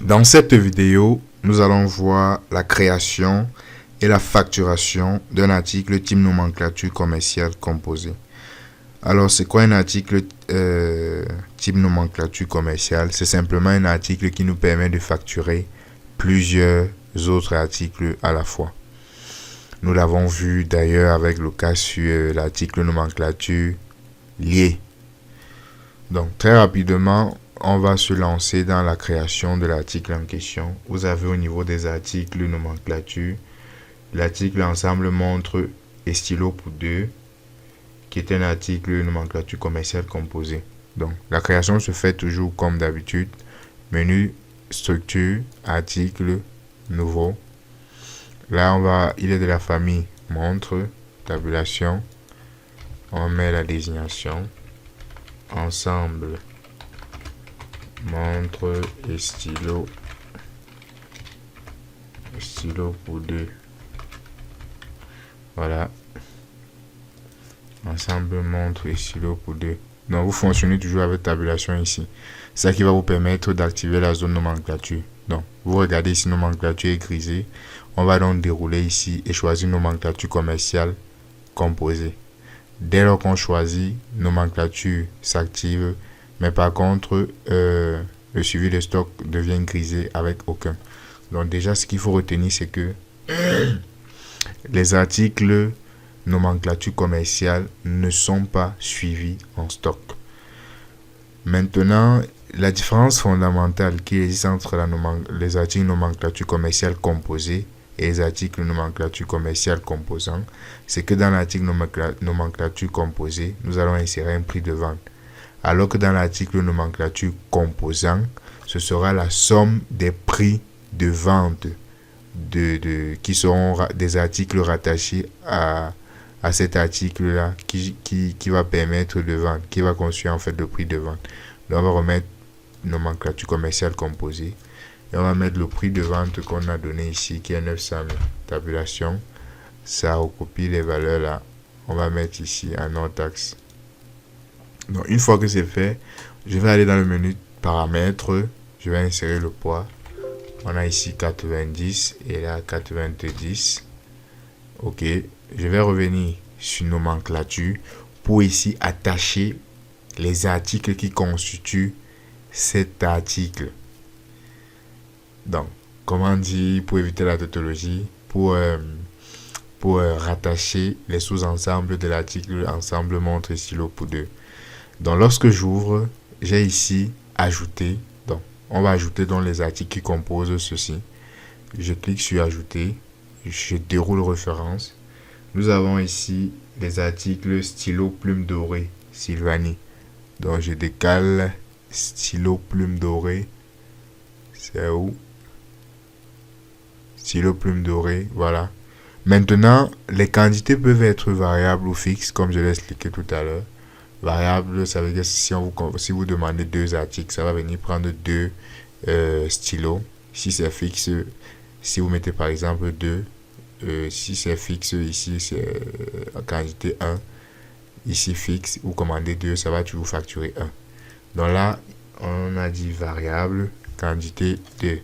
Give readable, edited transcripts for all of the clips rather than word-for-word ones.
Dans cette vidéo, nous allons voir la création et la facturation d'un article type nomenclature commerciale composée. Alors, c'est quoi un article type nomenclature commerciale? C'est simplement un article qui nous permet de facturer plusieurs autres articles à la fois. Nous l'avons vu d'ailleurs avec le cas sur l'article nomenclature liée. Donc, très rapidement, on va se lancer dans la création de l'article en question. Vous avez au niveau des articles nomenclature, l'article ensemble montre et stylo pour deux, qui est un article nomenclature commerciale composée. Donc, la création se fait toujours comme d'habitude. Menu, structure, article, nouveau. Là, il est de la famille montre, tabulation. On met la désignation. Ensemble, montre et stylo pour deux. Voilà. Ensemble, montre et stylo pour deux. Donc, vous fonctionnez toujours avec tabulation ici. C'est ça qui va vous permettre d'activer la zone nomenclature. Donc, vous regardez ici, nomenclature est grisée. On va donc dérouler ici et choisir nomenclature commerciale composée. Dès lors qu'on choisit, nomenclature s'active, mais par contre, le suivi de stock devient grisé avec aucun. Donc déjà, ce qu'il faut retenir, c'est que les articles nomenclature commerciale ne sont pas suivis en stock. Maintenant, la différence fondamentale qui existe entre les articles nomenclature commerciale composés et les articles nomenclature commerciale composants, c'est que dans l'article nomenclature composée, nous allons insérer un prix de vente. Alors que dans l'article nomenclature composant, ce sera la somme des prix de vente qui seront des articles rattachés à cet article-là qui va permettre de vendre, qui va construire en fait le prix de vente. Donc on va remettre nomenclature commerciale composée. Et on va mettre le prix de vente qu'on a donné ici, qui est 900 000. Tabulation, ça recopie les valeurs là. On va mettre ici un hors taxe. Donc, une fois que c'est fait, je vais aller dans le menu paramètres. Je vais insérer le poids. On a ici 90 et là 90. Ok. Je vais revenir sur nomenclature pour ici attacher les articles qui constituent cet article. Donc, comment dire, pour éviter la tautologie, pour rattacher les sous-ensembles de l'article ensemble montre et stylo pour deux. Donc, lorsque j'ouvre, j'ai ici ajouter. Donc, on va ajouter dans les articles qui composent ceci. Je clique sur ajouter. Je déroule référence. Nous avons ici les articles stylo plume dorée, Sylvanie. Donc, je décale stylo plume dorée. C'est où? Stylo plume dorée, voilà. Maintenant, les quantités peuvent être variables ou fixes, comme je l'ai expliqué tout à l'heure. Variable, ça veut dire si vous demandez deux articles, ça va venir prendre deux stylos. Si c'est fixe, si vous mettez par exemple deux, si c'est fixe ici, c'est quantité 1. Ici fixe, vous commandez 2, ça va toujours facturer 1. Donc là, on a dit variable, quantité 2.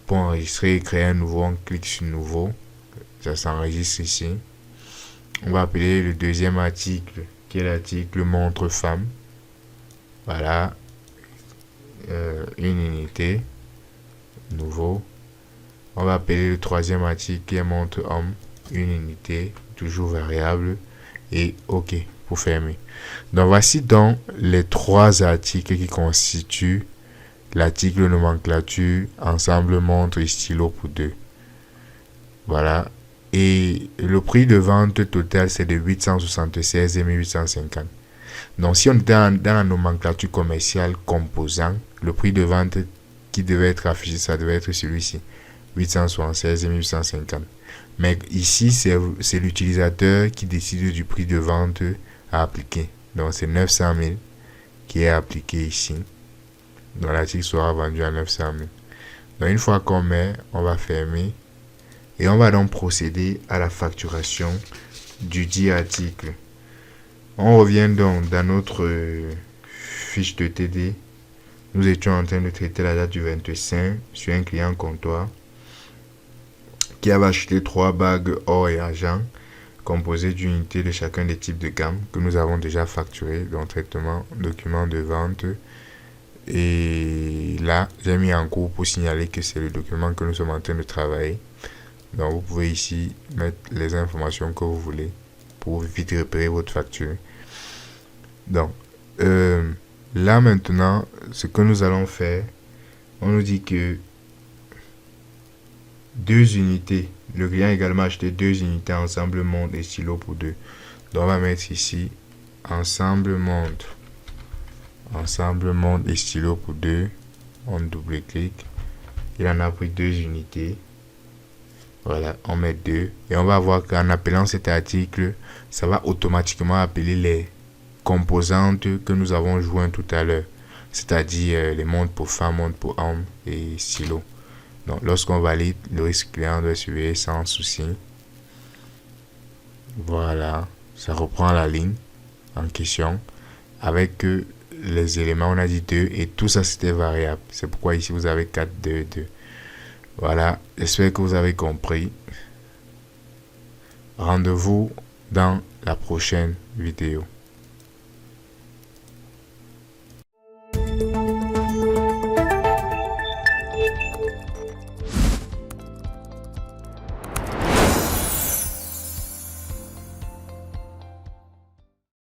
Pour enregistrer et créer un nouveau, on clique sur nouveau. Ça s'enregistre ici. On va appeler le deuxième article, qui est l'article montre femme. Voilà. Une unité. Nouveau. On va appeler le troisième article, qui est montre homme. Une unité. Toujours variable. Et OK pour fermer. Donc voici donc les trois articles qui constituent l'article nomenclature ensemble montre et stylo pour deux. Voilà. Et le prix de vente total, c'est de 876 et 1850. Donc si on était dans la nomenclature commerciale composant, le prix de vente qui devait être affiché, ça devait être celui-ci. 876 et 1850. Mais ici, c'est l'utilisateur qui décide du prix de vente à appliquer. Donc c'est 900 000 qui est appliqué ici. Donc l'article sera vendu à 900 000. Donc une fois qu'on met, on va fermer. Et on va donc procéder à la facturation du dit article. On revient donc dans notre fiche de TD. Nous étions en train de traiter la date du 25 sur un client comptoir qui avait acheté 3 bagues or et argent composées d'unités de chacun des types de gamme que nous avons déjà facturés dans traitement, document de vente. Et là, j'ai mis en cours pour signaler que c'est le document que nous sommes en train de travailler. Donc, vous pouvez ici mettre les informations que vous voulez pour vite repérer votre facture. Donc, là maintenant, ce que nous allons faire, on nous dit que 2 unités, le client a également acheté 2 unités ensemble monde et stylo pour 2. Donc, on va mettre ici ensemble monde et stylo pour 2. On double-clique. Il en a pris 2 unités. Voilà, on met 2. Et on va voir qu'en appelant cet article, ça va automatiquement appeler les composantes que nous avons jointes tout à l'heure. C'est-à-dire les montres pour femmes, montres pour hommes et stylo. Donc, lorsqu'on valide, le risque client doit surveiller sans souci. Voilà, ça reprend la ligne en question avec les éléments, on a dit 2 et tout ça c'était variable. C'est pourquoi ici vous avez 4, 2, 2. Voilà, j'espère que vous avez compris. Rendez-vous dans la prochaine vidéo.